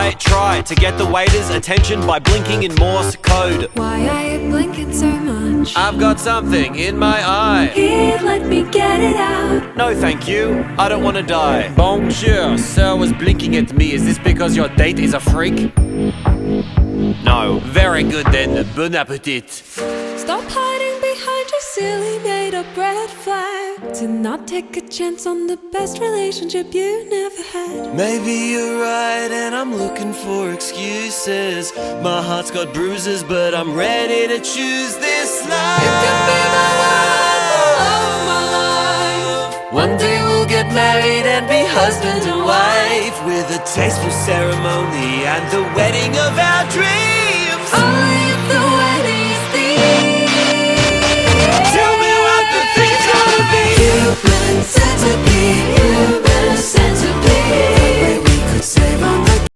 might try to get the waiter's attention by blinking in Morse code. Why are you blinking so much? I've got something in my eye. Here, let me get it out. No thank you, I don't want to die. Bonjour, sir was blinking at me. Is this because your date is a freak? No. Very good then, bon appetit. Stop hiding behind your silly made-up red flag. Do not take a chance on the best relationship you never had. Maybe you're right and I'm looking for excuses. My heart's got bruises but I'm ready to choose this life. You can be the one, the love of my life. One day we'll get married and be husband and wife, with a tasteful ceremony and the wedding of our dreams. Only if the wedding is these. Tell me what the thing's gonna be. You've been said to be, you've been said